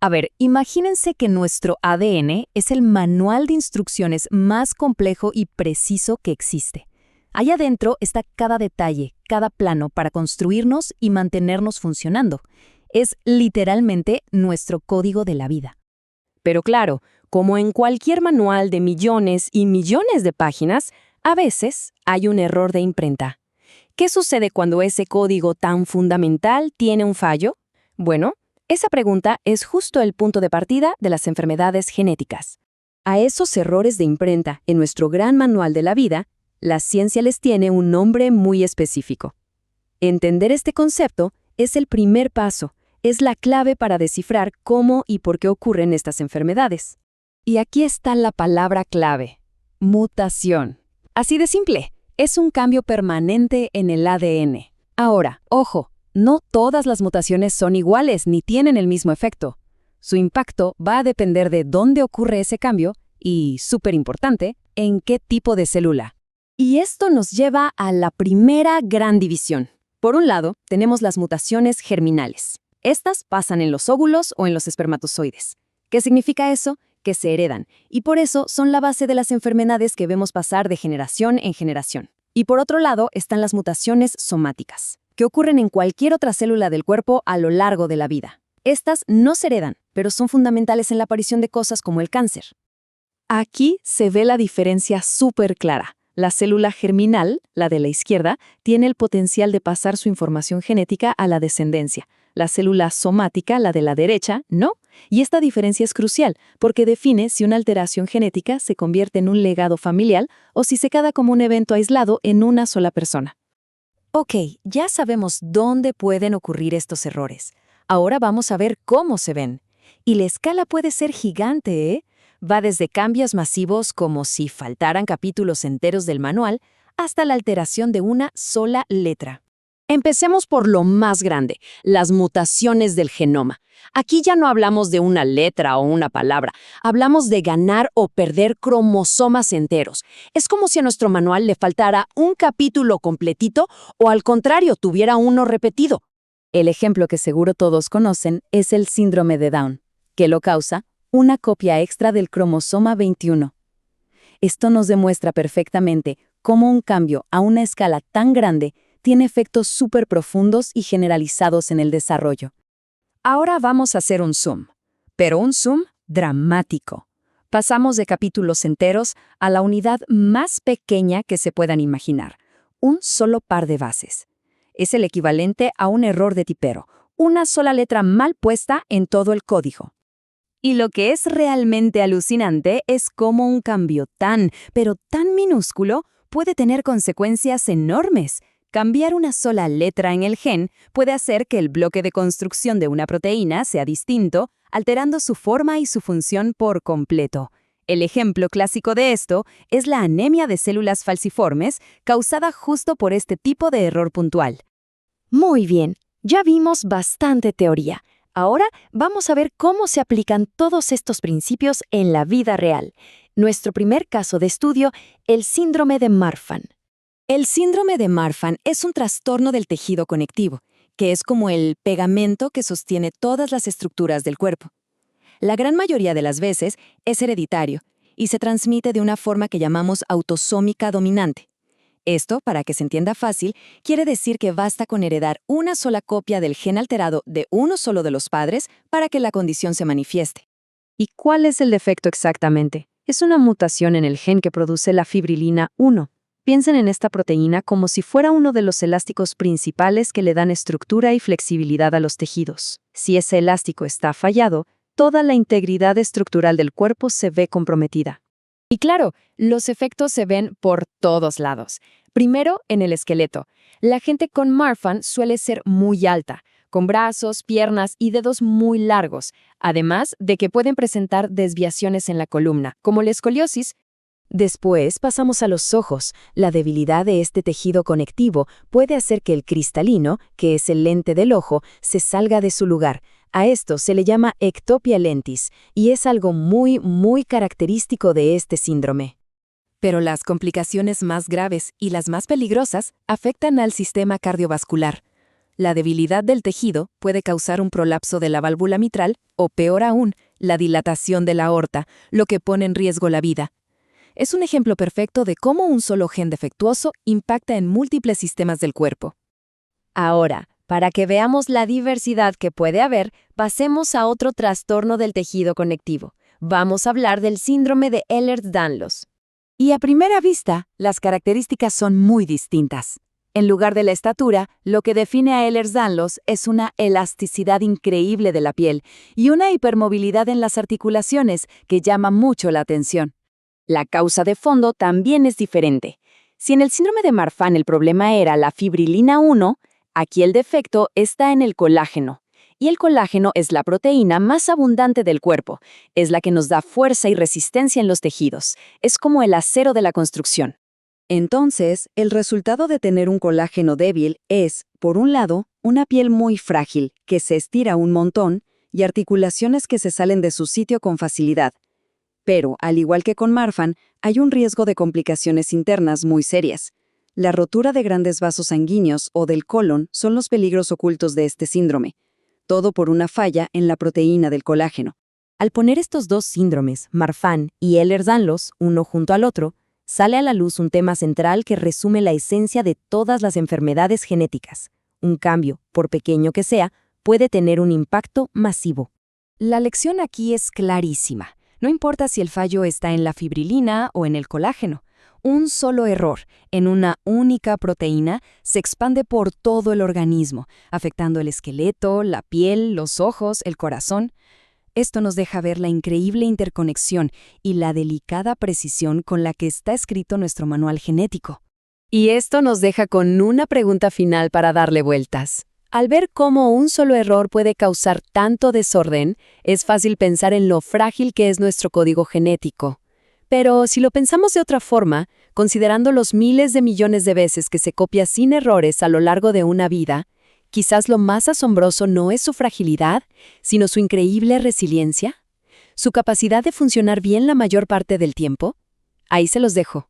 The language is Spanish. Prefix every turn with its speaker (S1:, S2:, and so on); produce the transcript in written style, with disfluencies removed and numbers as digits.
S1: A ver, imagínense que nuestro ADN es el manual de instrucciones más complejo y preciso que existe. Allá adentro está cada detalle, cada plano para construirnos y mantenernos funcionando. Es literalmente nuestro código de la vida.
S2: Pero claro, como en cualquier manual de millones y millones de páginas, a veces hay un error de imprenta. ¿Qué sucede cuando ese código tan fundamental tiene un fallo? Bueno, esa pregunta es justo el punto de partida de las enfermedades genéticas. A esos errores de imprenta en nuestro gran manual de la vida, la ciencia les tiene un nombre muy específico. Entender este concepto es el primer paso, es la clave para descifrar cómo y por qué ocurren estas enfermedades. Y aquí está la palabra clave: mutación. Así de simple, es un cambio permanente en el ADN. Ahora, ojo, no todas las mutaciones son iguales ni tienen el mismo efecto. Su impacto va a depender de dónde ocurre ese cambio y, súper importante, en qué tipo de célula. Y esto nos lleva a la primera gran división. Por un lado, tenemos las mutaciones germinales. Estas pasan en los óvulos o en los espermatozoides. ¿Qué significa eso? Que se heredan, y por eso son la base de las enfermedades que vemos pasar de generación en generación. Y por otro lado están las mutaciones somáticas, que ocurren en cualquier otra célula del cuerpo a lo largo de la vida. Estas no se heredan, pero son fundamentales en la aparición de cosas como el cáncer. Aquí se ve la diferencia súper clara. La célula germinal, la de la izquierda, tiene el potencial de pasar su información genética a la descendencia. La célula somática, la de la derecha, no. Y esta diferencia es crucial, porque define si una alteración genética se convierte en un legado familiar o si se queda como un evento aislado en una sola persona. Ok, ya sabemos dónde pueden ocurrir estos errores. Ahora vamos a ver cómo se ven. Y la escala puede ser gigante, ¿eh? Va desde cambios masivos como si faltaran capítulos enteros del manual, hasta la alteración de una sola letra. Empecemos por lo más grande, las mutaciones del genoma. Aquí ya no hablamos de una letra o una palabra, hablamos de ganar o perder cromosomas enteros. Es como si a nuestro manual le faltara un capítulo completito o al contrario tuviera uno repetido. El ejemplo que seguro todos conocen es el síndrome de Down, que lo causa una copia extra del cromosoma 21. Esto nos demuestra perfectamente cómo un cambio a una escala tan grande tiene efectos súper profundos y generalizados en el desarrollo. Ahora vamos a hacer un zoom, pero un zoom dramático. Pasamos de capítulos enteros a la unidad más pequeña que se puedan imaginar, un solo par de bases. Es el equivalente a un error de tipero, una sola letra mal puesta en todo el código. Y lo que es realmente alucinante es cómo un cambio tan, pero tan minúsculo puede tener consecuencias enormes. Cambiar una sola letra en el gen puede hacer que el bloque de construcción de una proteína sea distinto, alterando su forma y su función por completo. El ejemplo clásico de esto es la anemia de células falciformes causada justo por este tipo de error puntual. Muy bien, ya vimos bastante teoría. Ahora vamos a ver cómo se aplican todos estos principios en la vida real. Nuestro primer caso de estudio, el síndrome de Marfan. El síndrome de Marfan es un trastorno del tejido conectivo, que es como el pegamento que sostiene todas las estructuras del cuerpo. La gran mayoría de las veces es hereditario y se transmite de una forma que llamamos autosómica dominante. Esto, para que se entienda fácil, quiere decir que basta con heredar una sola copia del gen alterado de uno solo de los padres para que la condición se manifieste. ¿Y cuál es el defecto exactamente? Es una mutación en el gen que produce la fibrilina 1. Piensen en esta proteína como si fuera uno de los elásticos principales que le dan estructura y flexibilidad a los tejidos. Si ese elástico está fallado, toda la integridad estructural del cuerpo se ve comprometida. Y claro, los efectos se ven por todos lados. Primero, en el esqueleto. La gente con Marfan suele ser muy alta, con brazos, piernas y dedos muy largos, además de que pueden presentar desviaciones en la columna, como la escoliosis. Después pasamos a los ojos. La debilidad de este tejido conectivo puede hacer que el cristalino, que es el lente del ojo, se salga de su lugar. A esto se le llama ectopia lentis, y es algo muy característico de este síndrome. Pero las complicaciones más graves y las más peligrosas afectan al sistema cardiovascular.
S1: La debilidad del tejido puede causar un prolapso de la válvula mitral o, peor aún, la dilatación de la aorta, lo que pone en riesgo la vida. Es un ejemplo perfecto de cómo un solo gen defectuoso impacta en múltiples sistemas del cuerpo.
S2: Ahora, para que veamos la diversidad que puede haber, pasemos a otro trastorno del tejido conectivo. Vamos a hablar del síndrome de Ehlers-Danlos.
S1: Y a primera vista, las características son muy distintas. En lugar de la estatura, lo que define a Ehlers-Danlos es una elasticidad increíble de la piel y una hipermovilidad en las articulaciones que llama mucho la atención.
S2: La causa de fondo también es diferente. Si en el síndrome de Marfan el problema era la fibrilina 1, aquí el defecto está en el colágeno. Y el colágeno es la proteína más abundante del cuerpo. Es la que nos da fuerza y resistencia en los tejidos. Es como el acero de la construcción.
S1: Entonces, el resultado de tener un colágeno débil es, por un lado, una piel muy frágil, que se estira un montón, y articulaciones que se salen de su sitio con facilidad. Pero, al igual que con Marfan, hay un riesgo de complicaciones internas muy serias. La rotura de grandes vasos sanguíneos o del colon son los peligros ocultos de este síndrome. Todo por una falla en la proteína del colágeno.
S2: Al poner estos dos síndromes, Marfan y Ehlers-Danlos, uno junto al otro, sale a la luz un tema central que resume la esencia de todas las enfermedades genéticas. Un cambio, por pequeño que sea, puede tener un impacto masivo.
S1: La lección aquí es clarísima. No importa si el fallo está en la fibrilina o en el colágeno. Un solo error en una única proteína se expande por todo el organismo, afectando el esqueleto, la piel, los ojos, el corazón. Esto nos deja ver la increíble interconexión y la delicada precisión con la que está escrito nuestro manual genético.
S2: Y esto nos deja con una pregunta final para darle vueltas. Al ver cómo un solo error puede causar tanto desorden, es fácil pensar en lo frágil que es nuestro código genético. Pero si lo pensamos de otra forma, considerando los miles de millones de veces que se copia sin errores a lo largo de una vida, quizás lo más asombroso no es su fragilidad, sino su increíble resiliencia, su capacidad de funcionar bien la mayor parte del tiempo. Ahí se los dejo.